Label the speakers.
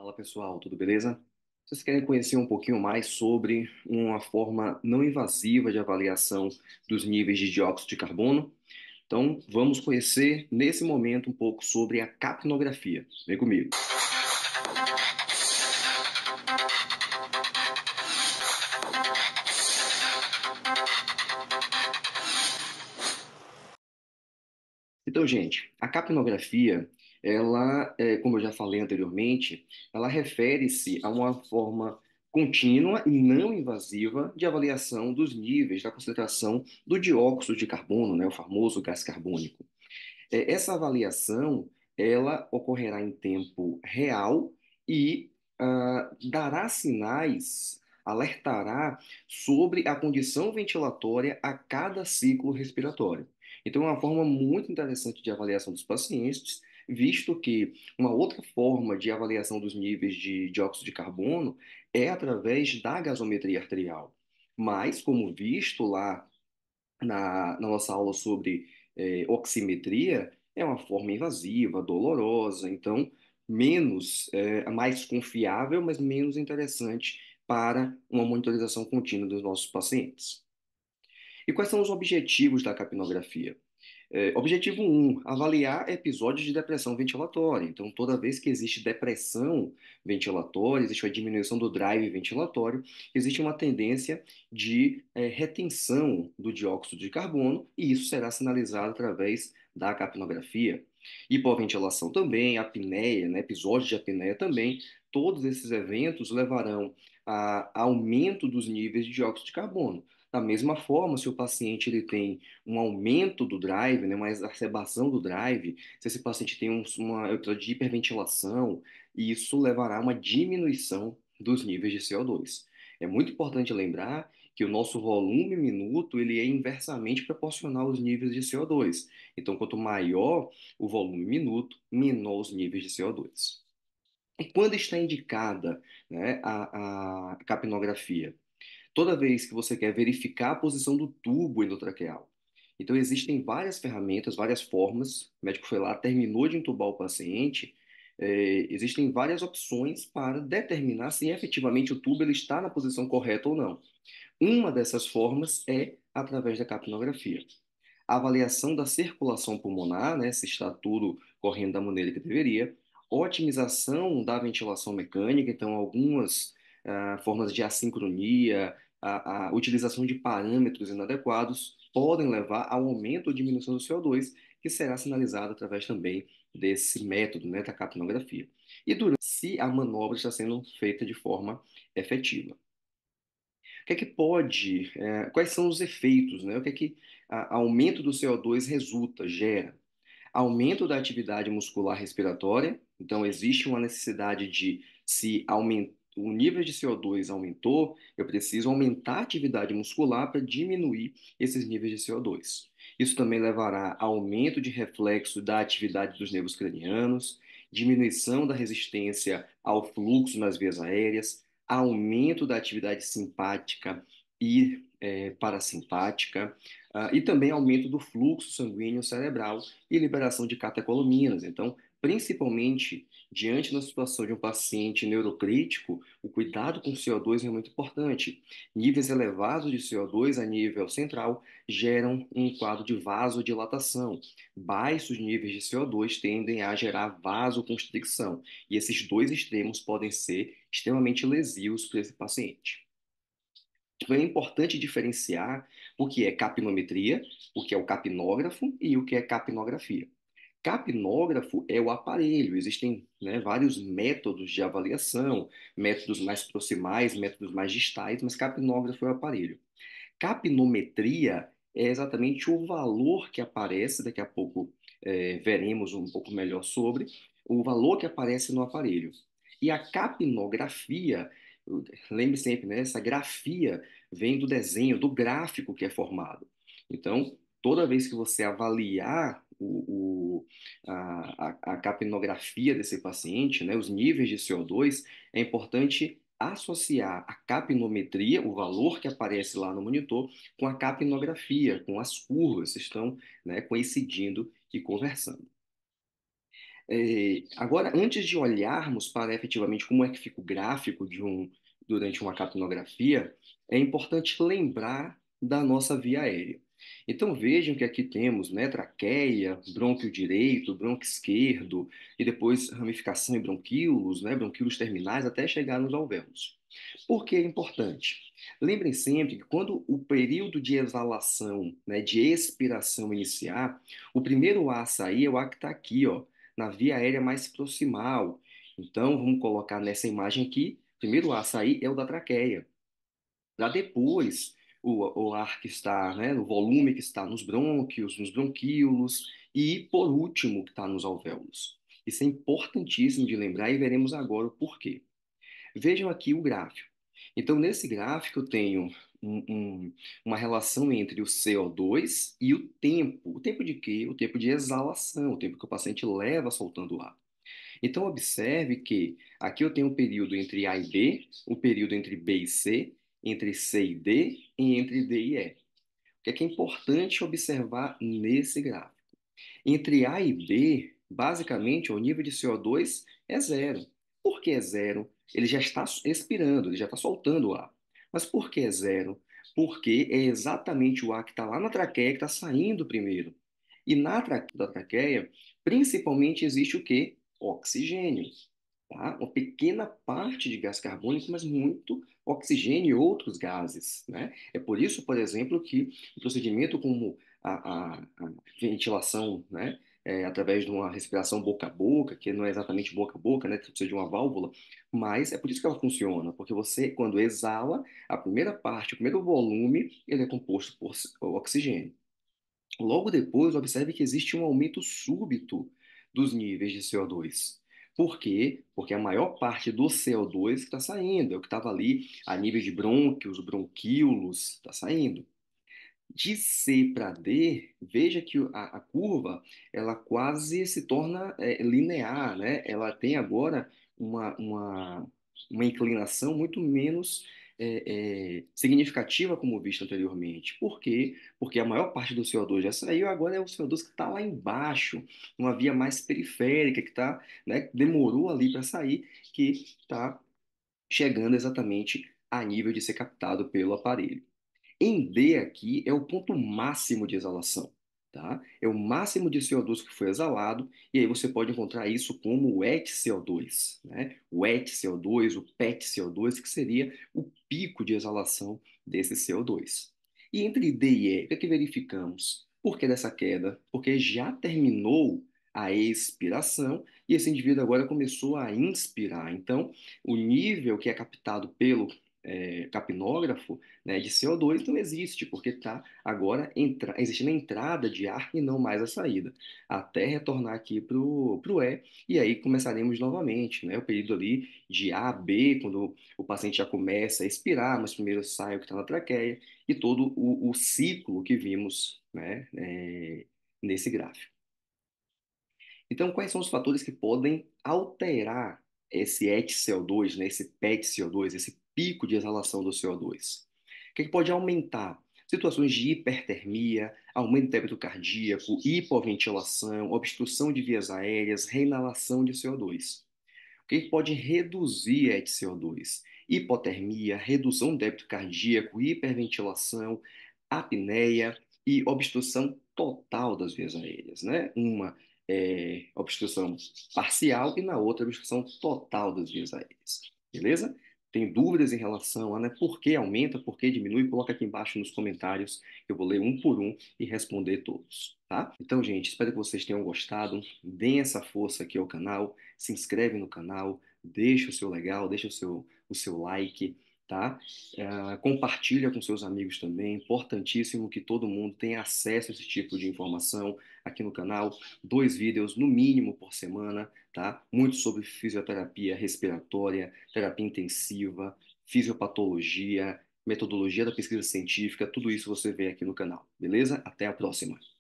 Speaker 1: Fala pessoal, tudo beleza? Vocês querem conhecer um pouquinho mais sobre uma forma não invasiva de avaliação dos níveis de dióxido de carbono? Então, vamos conhecer nesse momento um pouco sobre a capnografia. Vem comigo. Então, gente, a capnografia, como eu já falei anteriormente, ela refere-se a uma forma contínua e não invasiva de avaliação dos níveis da concentração do dióxido de carbono, né, o famoso gás carbônico. Essa avaliação, ela ocorrerá em tempo real e dará sinais, alertará sobre a condição ventilatória a cada ciclo respiratório. Então, é uma forma muito interessante de avaliação dos pacientes, visto que uma outra forma de avaliação dos níveis de dióxido de carbono é através da gasometria arterial. Mas, como visto lá na nossa aula sobre oximetria, é uma forma invasiva, dolorosa, então mais confiável, mas menos interessante para uma monitorização contínua dos nossos pacientes. E quais são os objetivos da capnografia? Objetivo um: avaliar episódios de depressão ventilatória. Então, toda vez que existe depressão ventilatória, existe uma diminuição do drive ventilatório, existe uma tendência de retenção do dióxido de carbono, e isso será sinalizado através da capnografia. Hipoventilação também, apneia, né, episódios de apneia também, todos esses eventos levarão a aumento dos níveis de dióxido de carbono. Da mesma forma, se o paciente ele tem um aumento do drive, né, uma exacerbação do drive, se esse paciente tem uma episódio de hiperventilação, isso levará a uma diminuição dos níveis de CO2. É muito importante lembrar que o nosso volume minuto ele é inversamente proporcional aos níveis de CO2. Então, quanto maior o volume minuto, menor os níveis de CO2. E quando está indicada, né, a capnografia? Toda vez que você quer verificar a posição do tubo endotraqueal. Então, existem várias ferramentas, várias formas. O médico foi lá, terminou de entubar o paciente. Existem várias opções para determinar se efetivamente o tubo ele está na posição correta ou não. Uma dessas formas é através da capnografia. A avaliação da circulação pulmonar, né, se está tudo correndo da maneira que deveria, otimização da ventilação mecânica, então algumas formas de assincronia, a utilização de parâmetros inadequados podem levar ao aumento ou diminuição do CO2, que será sinalizado através também desse método, né, da capnografia. E durante se a manobra está sendo feita de forma efetiva. O que é que pode, quais são os efeitos, né? O que é que aumento do CO2 resulta, gera? Aumento da atividade muscular respiratória, então existe uma necessidade de se aumentar. O nível de CO2 aumentou, eu preciso aumentar a atividade muscular para diminuir esses níveis de CO2. Isso também levará a aumento de reflexo da atividade dos nervos cranianos, diminuição da resistência ao fluxo nas vias aéreas, aumento da atividade simpática e parasimpática, e também aumento do fluxo sanguíneo cerebral e liberação de catecolaminas. Então, principalmente diante da situação de um paciente neurocrítico, o cuidado com o CO2 é muito importante. Níveis elevados de CO2 a nível central geram um quadro de vasodilatação. Baixos níveis de CO2 tendem a gerar vasoconstricção. E esses dois extremos podem ser extremamente lesivos para esse paciente. Então é importante diferenciar o que é capnometria, o que é o capnógrafo e o que é capnografia. Capnógrafo é o aparelho, existem, né, vários métodos de avaliação, métodos mais proximais, métodos mais distais, mas capnógrafo é o aparelho. Capnometria é exatamente o valor que aparece, daqui a pouco veremos um pouco melhor sobre, o valor que aparece no aparelho. E a capnografia, lembre sempre, né, essa grafia vem do desenho, do gráfico que é formado. Então, toda vez que você avaliar a capnografia desse paciente, né, os níveis de CO2, é importante associar a capnometria, o valor que aparece lá no monitor, com a capnografia, com as curvas que estão, né, coincidindo e conversando. Agora, antes de olharmos para efetivamente como é que fica o gráfico durante uma capnografia, é importante lembrar da nossa via aérea. Então vejam que aqui temos, né, traqueia, brônquio direito, brônquio esquerdo, e depois ramificação em bronquíolos, né, bronquíolos terminais, até chegar nos alvéolos. Por que é importante? Lembrem sempre que quando o período de exalação, né, de expiração iniciar, o primeiro A a sair é o A que está aqui, ó, na via aérea mais proximal. Então, vamos colocar nessa imagem aqui, o primeiro A a sair é o da traqueia. Para depois, o ar que está, né, o volume que está nos brônquios, nos bronquíolos, e, por último, que está nos alvéolos. Isso é importantíssimo de lembrar e veremos agora o porquê. Vejam aqui o gráfico. Então, nesse gráfico, eu tenho um- um- uma relação entre o CO2 e o tempo. O tempo de quê? O tempo de exalação, o tempo que o paciente leva soltando o ar. Então, observe que aqui eu tenho um período entre A e B, um período entre B e C, entre C e D e entre D e E. O que é importante observar nesse gráfico? Entre A e B, basicamente, o nível de CO2 é zero. Por que é zero? Ele já está expirando, ele já está soltando o ar. Mas por que é zero? Porque é exatamente o ar que está lá na traqueia que está saindo primeiro. E na da traqueia, principalmente, existe o quê? Oxigênio. Tá? Uma pequena parte de gás carbônico, mas muito oxigênio e outros gases, né? É por isso, por exemplo, que o procedimento como a ventilação, né, através de uma respiração boca a boca, que não é exatamente boca a boca, né, que precisa de uma válvula, mas é por isso que ela funciona, porque você, quando exala, a primeira parte, o primeiro volume, ele é composto por oxigênio. Logo depois, observe que existe um aumento súbito dos níveis de CO2. Por quê? Porque a maior parte do CO2 está saindo, é o que estava ali a nível de brônquios, bronquíolos, está saindo. De C para D, veja que a curva ela quase se torna linear, né? Ela tem agora uma, uma, uma inclinação muito menos significativa como visto anteriormente. Por quê? Porque a maior parte do CO2 já saiu, agora é o CO2 que está lá embaixo, numa via mais periférica, que tá, né, demorou ali para sair, que está chegando exatamente a nível de ser captado pelo aparelho. Em D aqui é o ponto máximo de exalação, tá? É o máximo de CO2 que foi exalado, e aí você pode encontrar isso como o EtCO2, né? O EtCO2, o PetCO2, que seria o pico de exalação desse CO2. E entre D e E, o que é que verificamos? Por que dessa queda? Porque já terminou a expiração e esse indivíduo agora começou a inspirar. Então, o nível que é captado pelo capnógrafo, né, de CO2 não existe, porque está agora existindo a entrada de ar e não mais a saída, até retornar aqui para o E, e aí começaremos novamente, né, o período ali de A a B, quando o paciente já começa a expirar, mas primeiro sai o que está na traqueia, e todo o ciclo que vimos, né, nesse gráfico. Então, quais são os fatores que podem alterar esse EtCO2, né, esse PetCO2, esse pico de exalação do CO2? O que pode aumentar? Situações de hipertermia, aumento do débito cardíaco, hipoventilação, obstrução de vias aéreas, reinalação de CO2. O que pode reduzir EtCO2? Hipotermia, redução do débito cardíaco, hiperventilação, apneia e obstrução total das vias aéreas, né? Uma obstrução parcial e na outra obstrução total das vias aéreas. Beleza? Tem dúvidas em relação a, né, por que aumenta, por que diminui? Coloca aqui embaixo nos comentários, que eu vou ler um por um e responder todos, tá? Então, gente, espero que vocês tenham gostado. Deem essa força aqui ao canal, se inscreve no canal, deixa o seu legal, deixa o seu like, tá? Compartilha com seus amigos também. Importantíssimo que todo mundo tenha acesso a esse tipo de informação aqui no canal. 2 vídeos no mínimo por semana, tá? Muito sobre fisioterapia respiratória, terapia intensiva, fisiopatologia, metodologia da pesquisa científica, tudo isso você vê aqui no canal, beleza? Até a próxima.